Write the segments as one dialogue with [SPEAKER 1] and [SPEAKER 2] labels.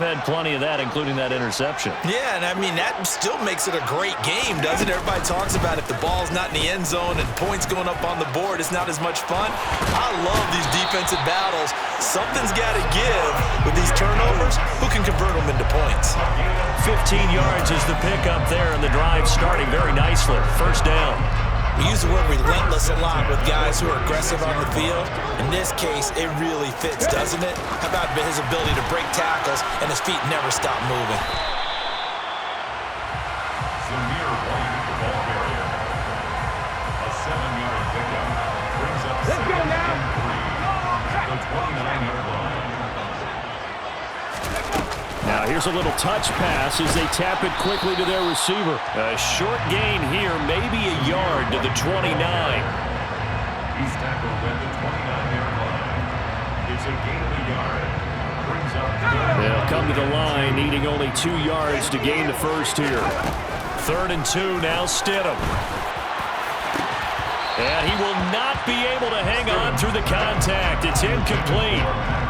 [SPEAKER 1] Had plenty of that, including that interception.
[SPEAKER 2] Yeah, and I mean, that still makes it a great game, doesn't it? Everybody talks about if the ball's not in the end zone and points going up on the board, it's not as much fun. I love these defensive battles. Something's got to give with these turnovers. Who can convert them into points?
[SPEAKER 1] 15 yards is the pickup there, and the drive starting very nicely. First down.
[SPEAKER 2] We use the word relentless a lot with guys who are aggressive on the field. In this case, it really fits, doesn't it? How about his ability to break tackles and his feet never stop moving?
[SPEAKER 3] A 7-yard pickup brings up
[SPEAKER 4] let's go now.
[SPEAKER 3] The 29-yard line.
[SPEAKER 1] Now here's a little touch pass as they tap it quickly to their receiver. A short gain here, maybe a yard to the 29.
[SPEAKER 3] He's tackled at the 29-yard line. It's a gain of a yard. Brings up
[SPEAKER 1] They'll come to the line, needing only 2 yards to gain the first here. 3rd and 2, now Stidham. And he will not be able to hang on through the contact. It's incomplete.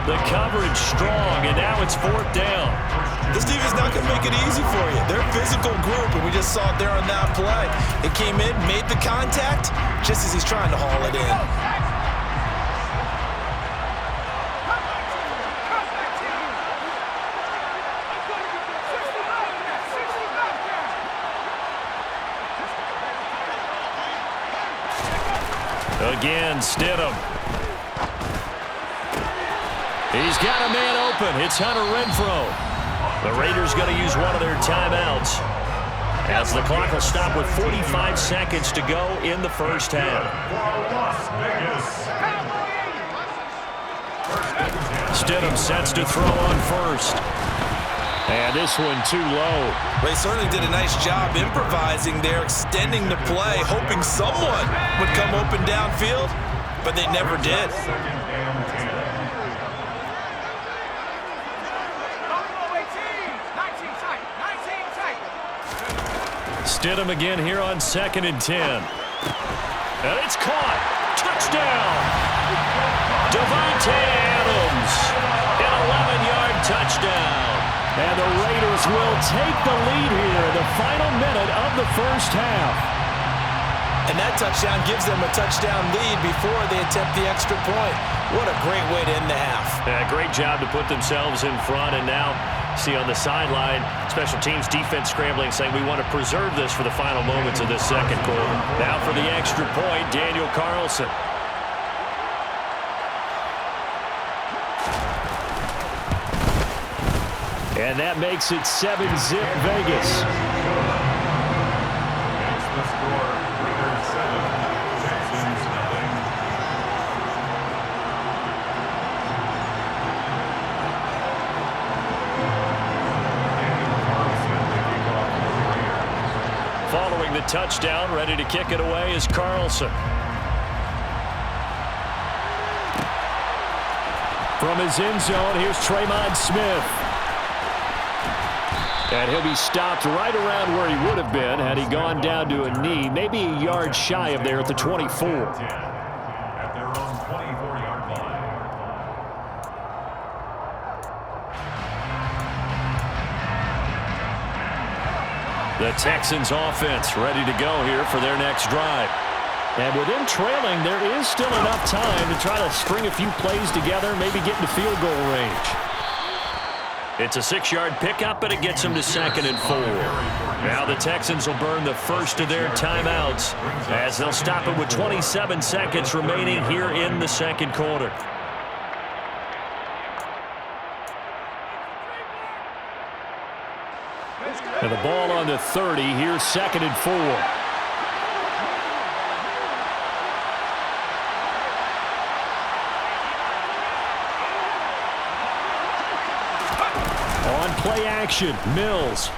[SPEAKER 1] The coverage strong, and now it's 4th down.
[SPEAKER 2] This defense is not going to make it easy for you. They're a physical group, and we just saw it there on that play. It came in, made the contact, just as he's trying to haul it in.
[SPEAKER 1] Again, Stidham. He's got a man open. It's Hunter Renfrow. The Raiders going to use one of their timeouts as the clock will stop with 45 seconds to go in the first half. Stidham sets to throw on first. And this one too low.
[SPEAKER 2] They certainly did a nice job improvising there, extending the play, hoping someone would come open downfield, but they never did.
[SPEAKER 1] Stidham again here on 2nd and 10. And it's caught. Touchdown. Davante Adams. An 11-yard touchdown. And the Raiders will take the lead here in the final minute of the first half.
[SPEAKER 2] And that touchdown gives them a touchdown lead before they attempt the extra point. What a great way to end the half.
[SPEAKER 1] Yeah, great job to put themselves in front, and now see on the sideline, special teams defense scrambling, saying we want to preserve this for the final moments of this second quarter. Now for the extra point, Daniel Carlson. And that makes it 7-zip Vegas.
[SPEAKER 3] That's the score. Raiders 7, Texans nothing.
[SPEAKER 1] Following the touchdown, ready to kick it away is Carlson. From his end zone, here's Tremon Smith. And he'll be stopped right around where he would have been had he gone down to a knee, maybe a yard shy of there at the 24.
[SPEAKER 3] At their own 24-yard line.
[SPEAKER 1] The Texans offense ready to go here for their next drive. And with them trailing, there is still enough time to try to string a few plays together, maybe get into field goal range. It's a 6-yard pickup, but it gets them to 2nd and 4. Now the Texans will burn the first of their timeouts as they'll stop it with 27 seconds remaining here in the second quarter. And the ball on the 30. Here's 2nd and 4. Play action, Mills.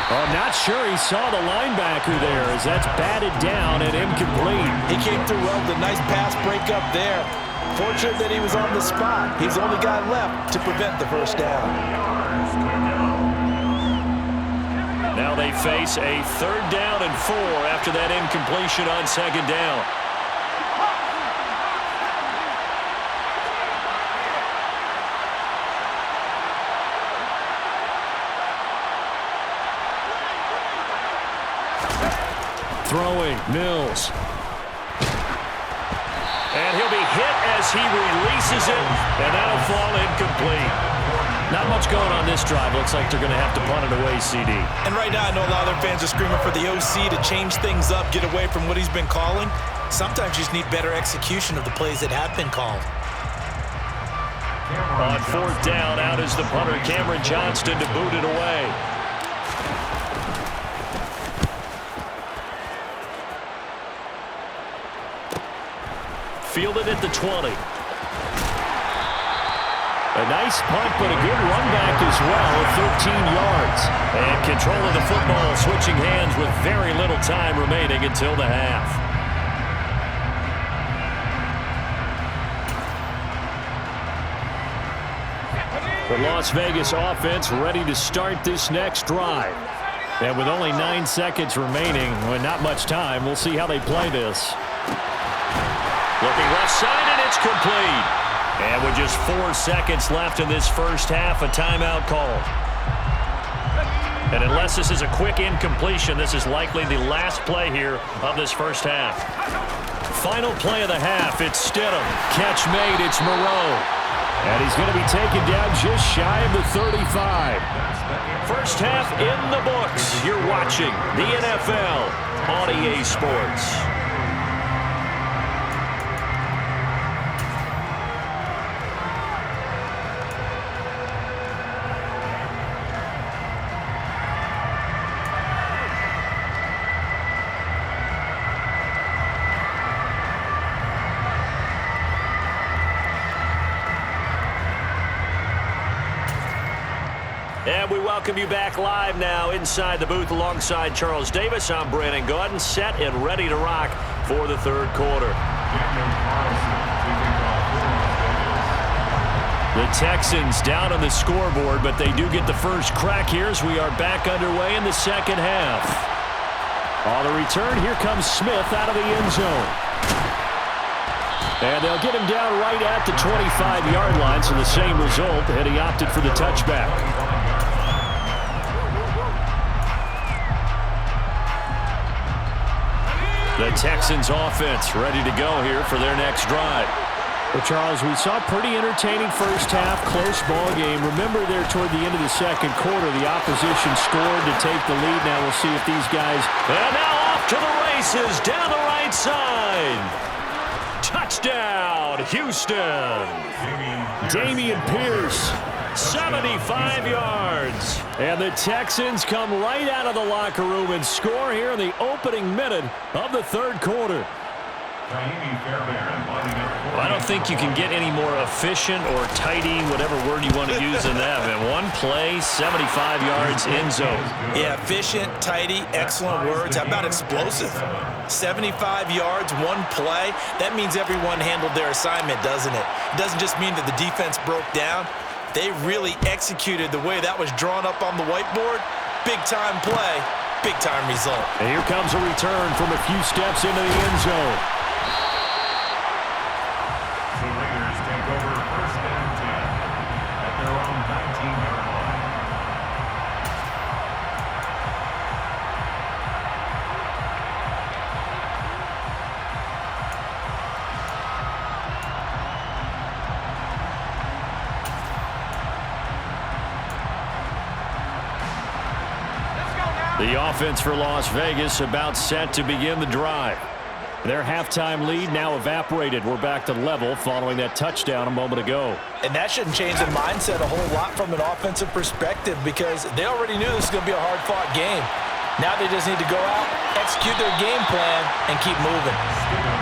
[SPEAKER 1] Oh, not sure he saw the linebacker there as that's batted down and incomplete.
[SPEAKER 2] He came through well with a nice pass breakup there. Fortunate that he was on the spot. He's the only guy left to prevent the first down.
[SPEAKER 1] Now they face a 3rd down and 4 after that incompletion on 2nd down. Throwing, Mills. And he'll be hit as he releases it, and that'll fall incomplete. Not much going on this drive. Looks like they're going to have to punt it away, CD.
[SPEAKER 2] And right now, I know a lot of their fans are screaming for the OC to change things up, get away from what he's been calling. Sometimes you just need better execution of the plays that have been called.
[SPEAKER 1] On fourth down, out is the punter, Cameron Johnston, to boot it away. Fielded at the 20. A nice punt, but a good run back as well at 13 yards. And control of the football switching hands with very little time remaining until the half. The Las Vegas offense ready to start this next drive. And with only 9 seconds remaining, with not much time, we'll see how they play this. Looking left side, and it's complete. And with just 4 seconds left in this first half, a timeout called. And unless this is a quick incompletion, this is likely the last play here of this first half. Final play of the half, it's Stidham. Catch made, it's Moreau. And he's going to be taken down just shy of the 35. First half in the books. You're watching the NFL on EA Sports. And we welcome you back live now inside the booth alongside Charles Davis. I'm Brandon Gaudin, set and ready to rock for the third quarter. The Texans down on the scoreboard, but they do get the first crack here as we are back underway in the second half. On the return, here comes Smith out of the end zone. And they'll get him down right at the 25-yard line, so the same result, and he opted for the touchback. The Texans offense ready to go here for their next drive. Well, Charles, we saw a pretty entertaining first half, close ball game. Remember there toward the end of the second quarter, the opposition scored to take the lead. Now we'll see if these guys... And now off to the races, down the right side. Touchdown, Houston. Dameon Pierce, 75 yards. And the Texans come right out of the locker room and score here in the opening minute of the third quarter. Well, I don't think you can get any more efficient or tidy, whatever word you want to use in that. Man, one play, 75 yards, end zone.
[SPEAKER 2] Yeah, efficient, tidy, excellent words. How about explosive? 75 yards, one play. That means everyone handled their assignment, doesn't it? It doesn't just mean that the defense broke down. They really executed the way that was drawn up on the whiteboard. Big-time play, big-time result.
[SPEAKER 1] And here comes a return from a few steps into the end zone.
[SPEAKER 3] The Raiders take over first and 10 at their own 19-yard line.
[SPEAKER 1] The offense for Las Vegas about set to begin the drive. Their halftime lead now evaporated. We're back to level following that touchdown a moment ago.
[SPEAKER 2] And that shouldn't change the mindset a whole lot from an offensive perspective because they already knew this was going to be a hard-fought game. Now they just need to go out, execute their game plan, and keep moving.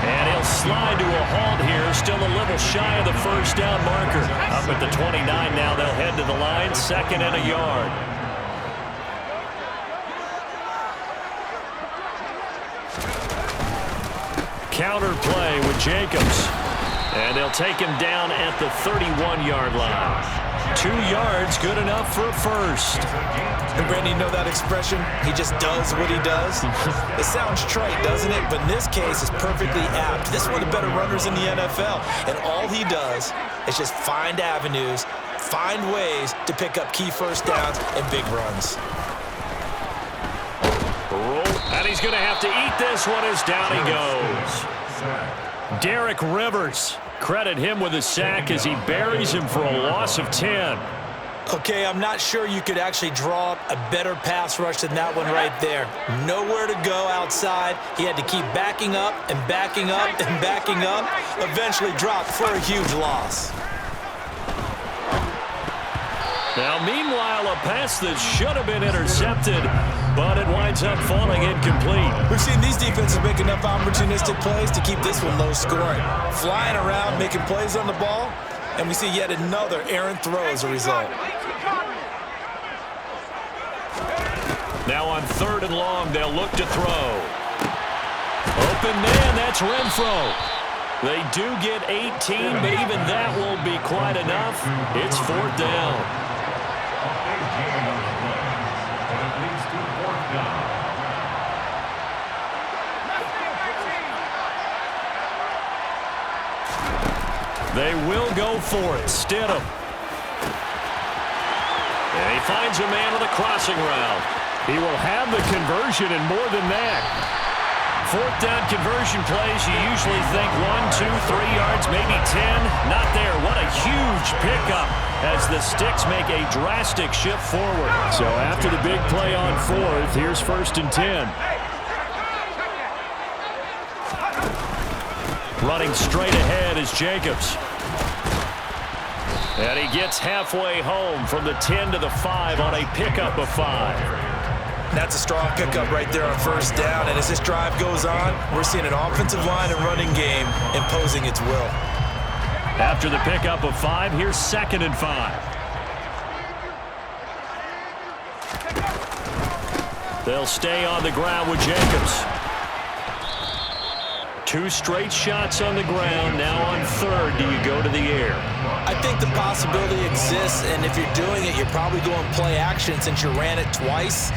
[SPEAKER 1] And he'll slide to a halt here, still a little shy of the first down marker. Up at the 29 now, they'll head to the line, 2nd and a yard. Counter play with Jacobs. And they'll take him down at the 31-yard line. 2 yards, good enough for a first.
[SPEAKER 2] And Brandon, you know that expression? He just does what he does. It sounds trite, doesn't it? But in this case, it's perfectly apt. This is one of the better runners in the NFL. And all he does is just find avenues, find ways to pick up key first downs and big runs.
[SPEAKER 1] Rolling And he's going to have to eat this one as down he goes. Derek Rivers. Credit him with a sack as he buries him for a loss of 10.
[SPEAKER 2] Okay, I'm not sure you could actually draw up a better pass rush than that one right there. Nowhere to go outside. He had to keep backing up and backing up and backing up. Eventually dropped for a huge loss.
[SPEAKER 1] Now, meanwhile, a pass that should have been intercepted, but it winds up falling incomplete.
[SPEAKER 2] We've seen these defenses make enough opportunistic plays to keep this one low scoring. Flying around, making plays on the ball, and we see yet another errant throw as a result.
[SPEAKER 1] Now on 3rd and long, they'll look to throw. Open man, that's Renfro. They do get 18, but even that won't be quite enough. It's 4th down. They will go for it. Stidham. And he finds a man on the crossing route. He will have the conversion and more than that. 4th down conversion plays, you usually think 1, 2, 3 yards, maybe 10. Not there. What a huge pickup as the Sticks make a drastic shift forward. So after the big play on 4th, here's 1st and 10. Running straight ahead is Jacobs. And he gets halfway home from the 10 to the 5 on a pickup of 5.
[SPEAKER 2] That's a strong pickup right there on 1st down. And as this drive goes on, we're seeing an offensive line and running game imposing its will.
[SPEAKER 1] After the pickup of 5, here's 2nd and 5. They'll stay on the ground with Jacobs. 2 straight shots on the ground. Now on 3rd, do you go to the air?
[SPEAKER 2] I think the possibility exists, and if you're doing it, you're probably going play action since you ran it twice.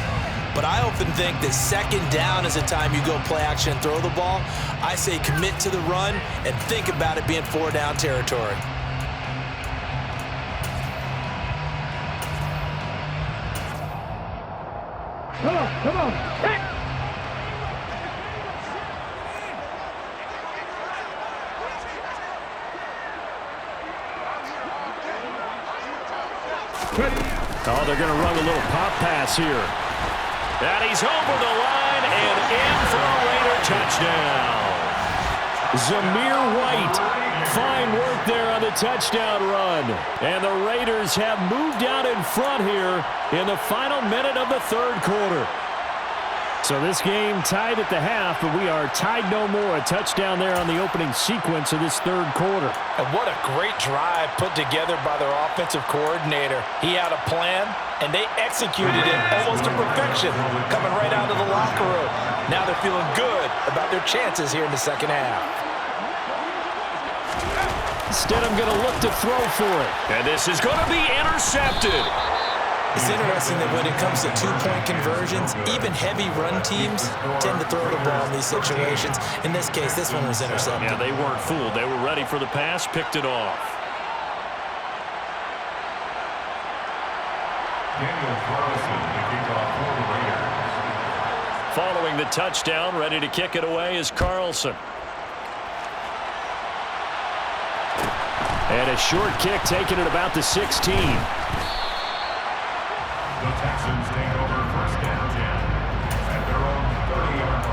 [SPEAKER 2] But I often think that 2nd down is the time you go play action and throw the ball. I say commit to the run and think about it being 4 down territory.
[SPEAKER 4] Come on.
[SPEAKER 1] Oh, they're going to run a little pop pass here. And he's over the line and in for a Raider touchdown. Zamir White, fine work there on the touchdown run. And the Raiders have moved out in front here in the final minute of the 3rd quarter. So this game tied at the half, but we are tied no more. A touchdown there on the opening sequence of this 3rd quarter.
[SPEAKER 2] And what a great drive put together by their offensive coordinator. He had a plan, and they executed it almost to perfection, coming right out of the locker room. Now they're feeling good about their chances here in the 2nd half.
[SPEAKER 1] Stidham going to look to throw for it. And this is going to be intercepted.
[SPEAKER 2] It's interesting that when it comes to 2-point conversions, even heavy run teams tend to throw the ball in these situations. In this case, this one was intercepted.
[SPEAKER 1] Yeah, they weren't fooled. They were ready for the pass, picked it off. Following the touchdown, ready to kick it away is Carlson. And a short kick taken at about the 16.
[SPEAKER 3] The Texans take over 1st and 10 at their own 30-yard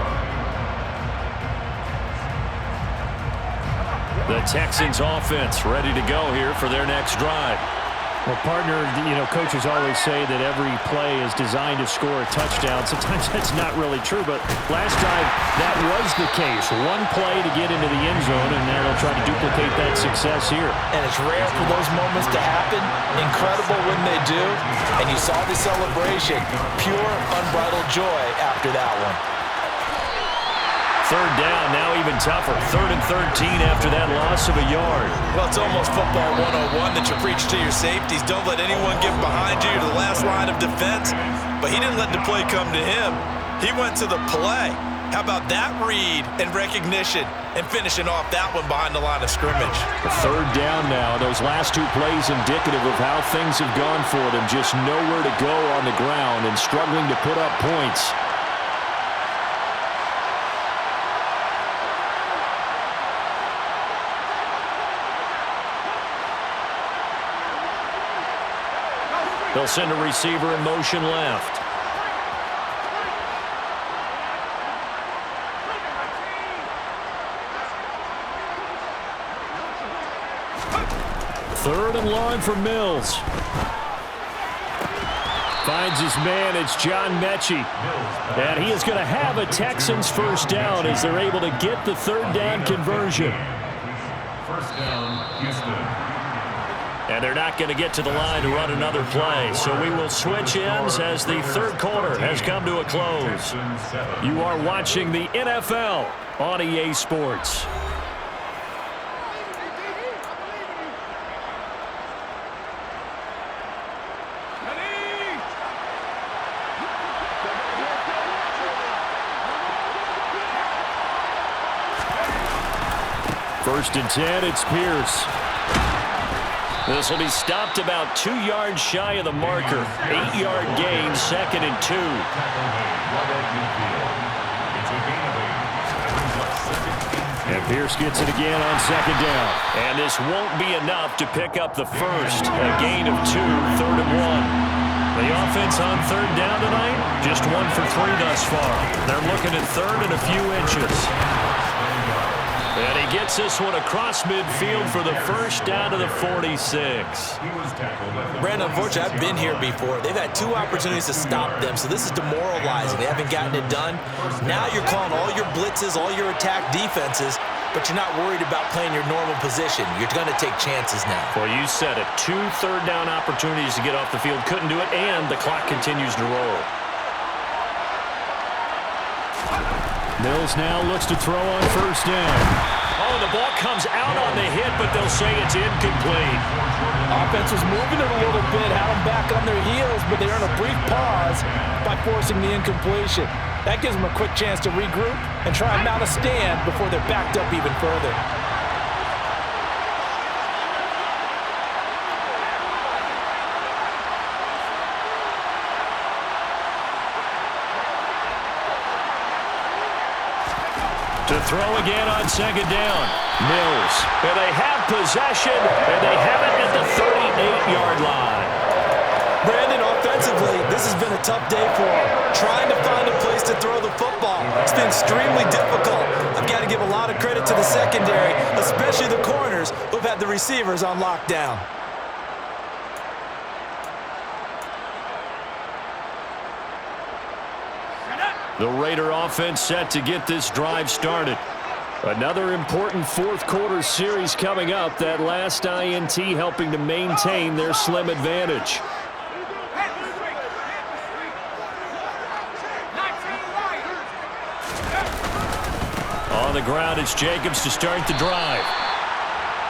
[SPEAKER 3] line.
[SPEAKER 1] The Texans offense ready to go here for their next drive. Well, partner, coaches always say that every play is designed to score a touchdown. Sometimes that's not really true, but last drive, that was the case. One play to get into the end zone, and now they'll try to duplicate that success here.
[SPEAKER 2] And it's rare for those moments to happen. Incredible when they do. And you saw the celebration. Pure, unbridled joy after that one.
[SPEAKER 1] 3rd down, now even tougher. 3rd and 13 after that loss of a yard.
[SPEAKER 2] Well, it's almost football 101 that you preach to your safeties. Don't let anyone get behind you. You're the last line of defense. But he didn't let the play come to him. He went to the play. How about that read and recognition and finishing off that one behind the line of scrimmage?
[SPEAKER 1] 3rd down now. Those last 2 plays indicative of how things have gone for them. Just nowhere to go on the ground and struggling to put up points. They'll send a receiver in motion left. Third and long for Mills. Finds his man. It's John Mechie. And he is going to have a Texans first down as they're able to get the third down conversion.
[SPEAKER 3] First down, Houston.
[SPEAKER 1] And they're not going to get to the line to run another play. So we will switch ends as the third quarter has come to a close. You are watching the NFL on EA Sports. First and 10, it's Pierce. This will be stopped about 2 yards shy of the marker. 8-yard gain, second and 2. And Pierce gets it again on second down. And this won't be enough to pick up the first. A gain of 2, third and 1. The offense on third down tonight, just 1 for 3 thus far. They're looking at third and a few inches. And he gets this one across midfield for the first down to the 46.
[SPEAKER 2] Brandon, unfortunately, I've been here before. They've had 2 opportunities to stop them, so this is demoralizing. They haven't gotten it done. Now you're calling all your blitzes, all your attack defenses, but you're not worried about playing your normal position. You're going to take chances now.
[SPEAKER 1] Well, you said it. 2 third down opportunities to get off the field. Couldn't do it, and the clock continues to roll. Mills now looks to throw on first down. Oh, the ball comes out on the hit, but they'll say it's incomplete.
[SPEAKER 5] Offense was moving it a little bit, had them back on their heels, but they earn a brief pause by forcing the incompletion. That gives them a quick chance to regroup and try and mount a stand before they're backed up even further.
[SPEAKER 1] To throw again on second down. Mills. And they have possession, and they have it at the 38-yard line.
[SPEAKER 2] Brandon, offensively, this has been a tough day for them. Trying to find a place to throw the football. It's been extremely difficult. I've got to give a lot of credit to the secondary, especially the corners who've had the receivers on lockdown.
[SPEAKER 1] The Raider offense set to get this drive started. Another important fourth quarter series coming up. That last INT helping to maintain their slim advantage. On the ground, it's Jacobs to start the drive.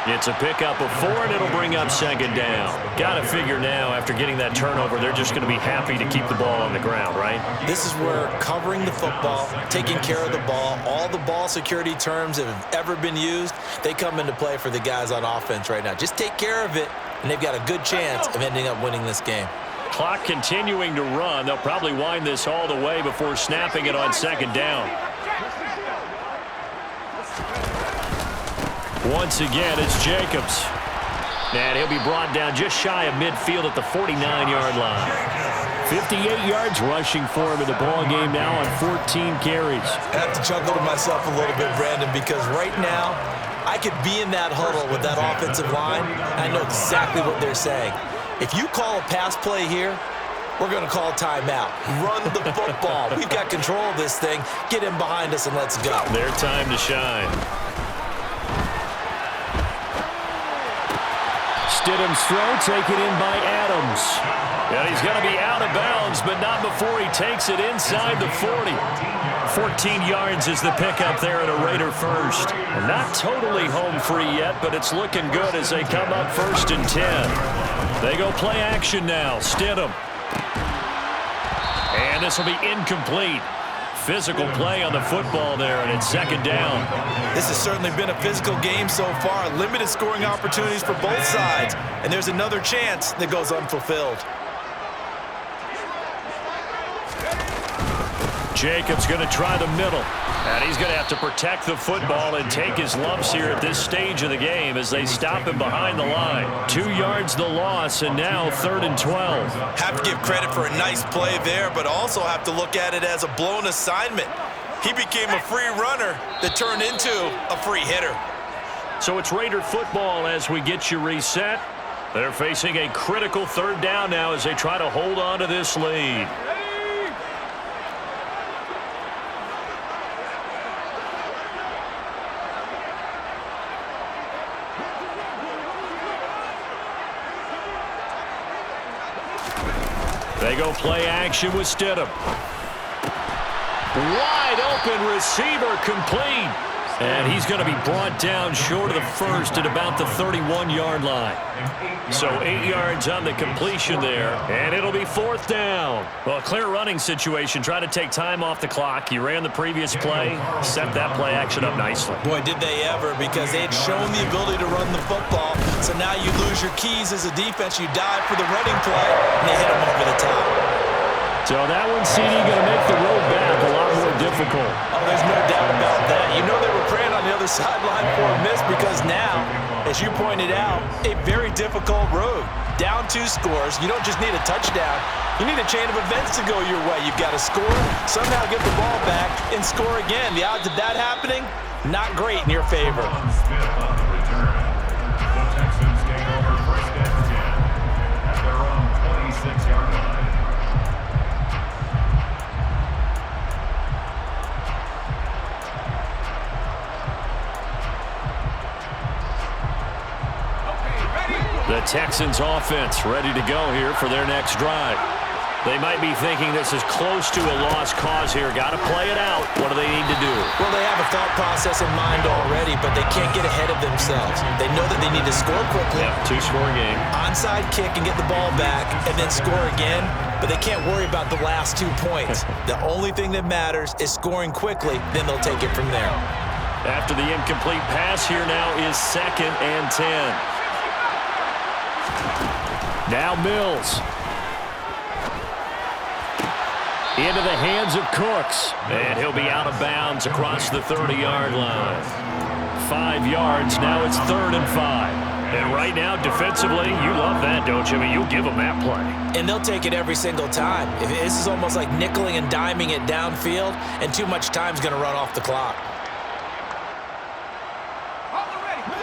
[SPEAKER 1] It's a pickup of 4, and it'll bring up second down. Got to figure now, after getting that turnover, they're just going to be happy to keep the ball on the ground, right?
[SPEAKER 2] This is where covering the football, taking care of the ball, all the ball security terms that have ever been used, they come into play for the guys on offense right now. Just take care of it, and they've got a good chance of ending up winning this game.
[SPEAKER 1] Clock continuing to run. They'll probably wind this all the way before snapping it on second down. Once again, it's Jacobs. And he'll be brought down just shy of midfield at the 49-yard line. 58 yards rushing for him in the ball game now on 14 carries.
[SPEAKER 2] I have to chuckle to myself a little bit, Brandon, because right now I could be in that huddle with that offensive line, and I know exactly what they're saying. If you call a pass play here, we're going to call timeout. Run the football. We've got control of this thing. Get in behind us and let's go.
[SPEAKER 1] Their time to shine. Stidham's throw taken in by Adams. And he's going to be out of bounds, but not before he takes it inside the 40. 14 yards is the pickup there at a Raider first. Not totally home free yet, but it's looking good as they come up first and 10. They go play action now. Stidham. And this will be incomplete. Physical play on the football there, and it's second down.
[SPEAKER 2] This has certainly been a physical game so far. Limited scoring opportunities for both sides. And there's another chance that goes unfulfilled.
[SPEAKER 1] Jacobs going to try the middle. And he's going to have to protect the football and take his lumps here at this stage of the game as they stop him behind the line. 2 yards the loss, and now 3rd and 12.
[SPEAKER 2] Have to give credit for a nice play there, but also have to look at it as a blown assignment. He became a free runner that turned into a free hitter.
[SPEAKER 1] So it's Raider football as we get you reset. They're facing a critical 3rd down now as they try to hold on to this lead. They go play action with Stidham. Wide open receiver complete. And he's going to be brought down short of the first at about the 31-yard line. So 8 yards on the completion there, and it'll be 4th down. Well, a clear running situation. Try to take time off the clock. You ran the previous play, set that play action up nicely.
[SPEAKER 2] Boy, did they ever, because they had shown the ability to run the football. So now you lose your keys as a defense. You dive for the running play, and they hit them over the top.
[SPEAKER 1] So that one, CD, going to make the road back a lot more difficult.
[SPEAKER 2] Oh, there's no doubt about that. You know they were praying on the other sideline for a miss because now, as you pointed out, a very difficult road. Down 2 scores. You don't just need a touchdown. You need a chain of events to go your way. You've got to score, somehow get the ball back, and score again. The odds of that happening, not great in your favor.
[SPEAKER 3] The Texans take over 1st and 10 at their own 26-yard line.
[SPEAKER 1] The Texans offense ready to go here for their next drive. They might be thinking this is close to a lost cause here. Got to play it out. What do they need to do?
[SPEAKER 2] Well, they have a thought process in mind already, but they can't get ahead of themselves. They know that they need to score quickly.
[SPEAKER 1] Yep, 2-score game.
[SPEAKER 2] Onside kick and get the ball back and then score again, but they can't worry about the last 2 points. The only thing that matters is scoring quickly, then they'll take it from there.
[SPEAKER 1] After the incomplete pass, here now is 2nd and 10. Now Mills. Into the hands of Cooks. And he'll be out of bounds across the 30-yard line. 5 yards. Now it's 3rd and 5. And right now, defensively, you love that, don't you? I mean, you'll give them that play.
[SPEAKER 2] And they'll take it every single time. This is almost like nickeling and diming it downfield, and too much time's going to run off the clock.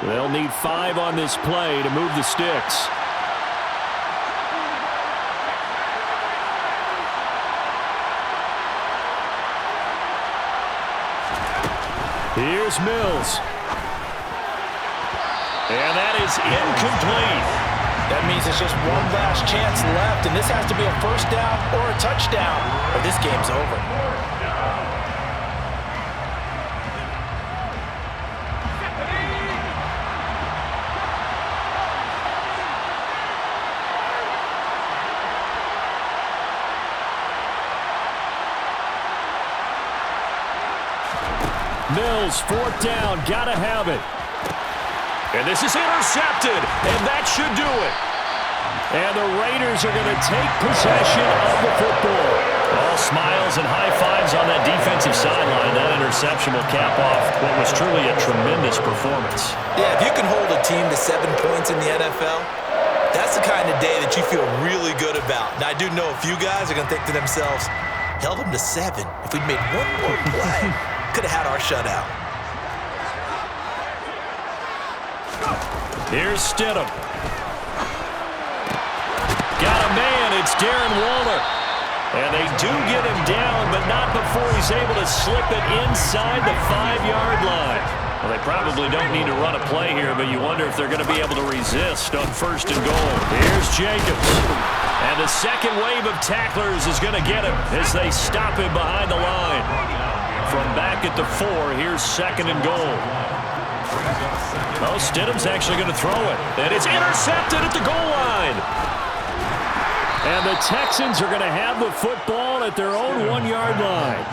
[SPEAKER 1] They'll need 5 on this play to move the sticks. Here's Mills. And that is incomplete.
[SPEAKER 5] That means it's just one last chance left, and this has to be a 1st down or a touchdown, or this game's over.
[SPEAKER 1] Mills, 4th down, gotta have it. And this is intercepted, and that should do it. And the Raiders are going to take possession of the football. All smiles and high fives on that defensive sideline. That interception will cap off what was truly a tremendous performance.
[SPEAKER 2] Yeah, if you can hold a team to 7 points in the NFL, that's the kind of day that you feel really good about. Now, I do know a few guys are going to think to themselves, held them to 7. If we'd made one more play, could have had our shutout.
[SPEAKER 1] Here's Stidham. Got a man. It's Darren Waller. And they do get him down, but not before he's able to slip it inside the 5-yard line. Well, they probably don't need to run a play here, but you wonder if they're going to be able to resist on 1st and goal. Here's Jacobs. And the second wave of tacklers is going to get him as they stop him behind the line. From back at the 4, here's 2nd and goal. Oh, Stidham's actually going to throw it. And it's intercepted at the goal line. And the Texans are going to have the football at their own 1-yard line.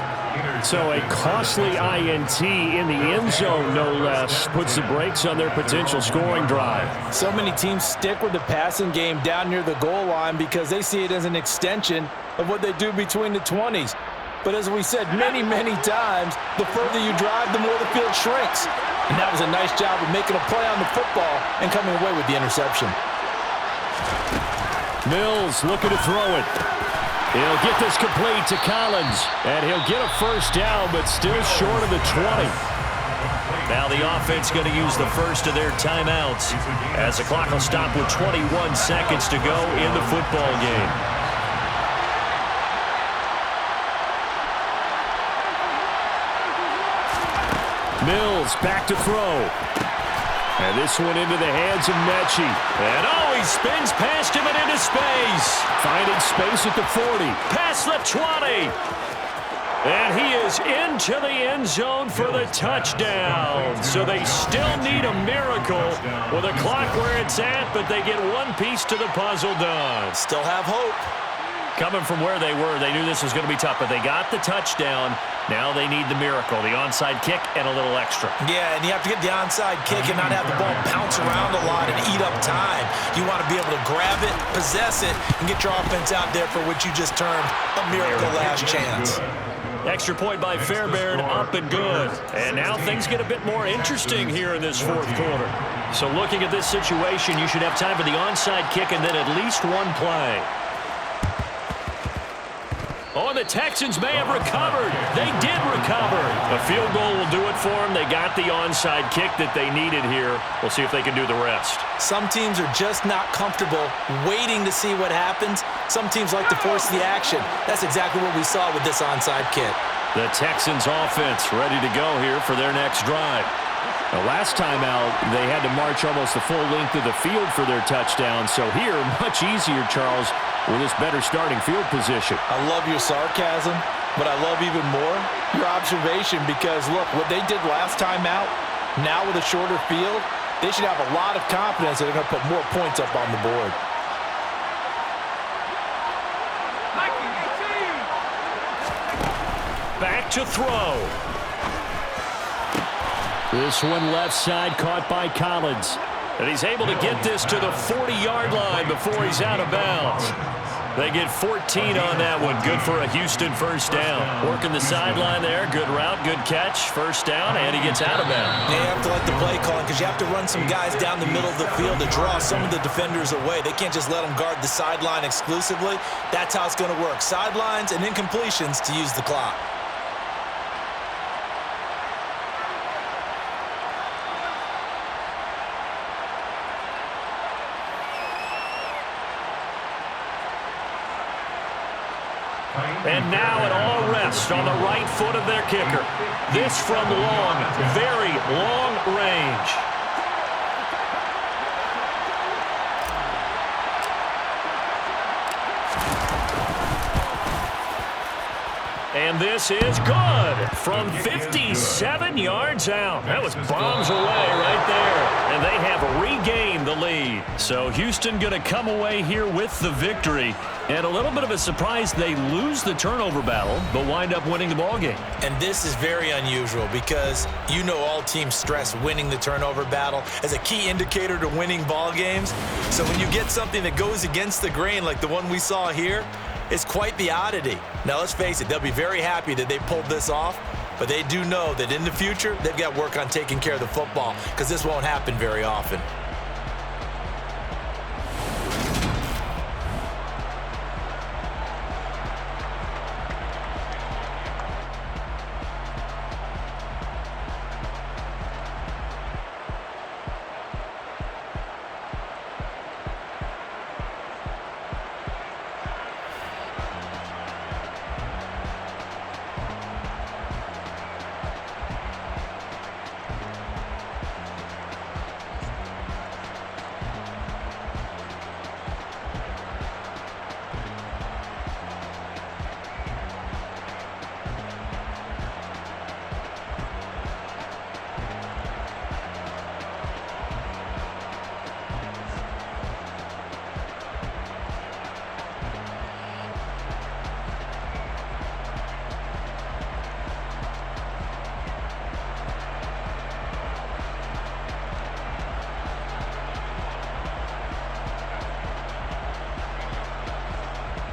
[SPEAKER 1] So a costly INT in the end zone, no less, puts the brakes on their potential scoring drive.
[SPEAKER 5] So many teams stick with the passing game down near the goal line because they see it as an extension of what they do between the 20s. But as we said many, many times, the further you drive, the more the field shrinks. And that was a nice job of making a play on the football and coming away with the interception.
[SPEAKER 1] Mills looking to throw it. He'll get this complete to Collins, and he'll get a first down, but still short of the 20. Now the offense going to use the first of their timeouts as the clock will stop with 21 seconds to go in the football game. Mills back to throw. And this one into the hands of Mechie. And he spins past him and into space. Finding space at the 40. Past the 20. And he is into the end zone for the touchdown. So they still need a miracle with a clock where it's at, but they get one piece to the puzzle done.
[SPEAKER 2] Still have hope.
[SPEAKER 1] Coming from where they were, they knew this was going to be tough, but they got the touchdown. Now they need the miracle, the onside kick and a little extra.
[SPEAKER 2] Yeah, and you have to get the onside kick and not have the ball bounce around a lot and eat up time. You want to be able to grab it, possess it, and get your offense out there for what you just termed a miracle last chance.
[SPEAKER 1] Extra point by Fairbairn, up and good. And now things get a bit more interesting here in this fourth quarter. So looking at this situation, you should have time for the onside kick and then at least one play. Oh, and the Texans may have recovered. They did recover. A field goal will do it for them. They got the onside kick that they needed here. We'll see if they can do the rest.
[SPEAKER 2] Some teams are just not comfortable waiting to see what happens. Some teams like to force the action. That's exactly what we saw with this onside kick.
[SPEAKER 1] The Texans offense ready to go here for their next drive. The last time out, they had to march almost the full length of the field for their touchdown. So here, much easier, Charles, with this better starting field position.
[SPEAKER 5] I love your sarcasm, but I love even more your observation because, look, what they did last time out, now with a shorter field, they should have a lot of confidence that they're going to put more points up on the board.
[SPEAKER 1] Back to throw. This one left side caught by Collins. And he's able to get this to the 40-yard line before he's out of bounds. They get 14 on that one. Good for a Houston first down. Working the sideline there. Good route, good catch. First down, and he gets out of bounds.
[SPEAKER 2] You have to like the play calling because you have to run some guys down the middle of the field to draw some of the defenders away. They can't just let them guard the sideline exclusively. That's how it's going to work. Sidelines and incompletions to use the clock.
[SPEAKER 1] And now it all rests on the right foot of their kicker. This from long, very long range. And this is good from 57 yards out. That was bombs away right there. And they have regained the lead. So Houston going to come away here with the victory. And a little bit of a surprise, they lose the turnover battle, but wind up winning the ball game.
[SPEAKER 2] And this is very unusual because you know all teams stress winning the turnover battle as a key indicator to winning ball games. So when you get something that goes against the grain like the one we saw here, it's quite the oddity. Now, let's face it, they'll be very happy that they pulled this off, but they do know that in the future, they've got work on taking care of the football because this won't happen very often.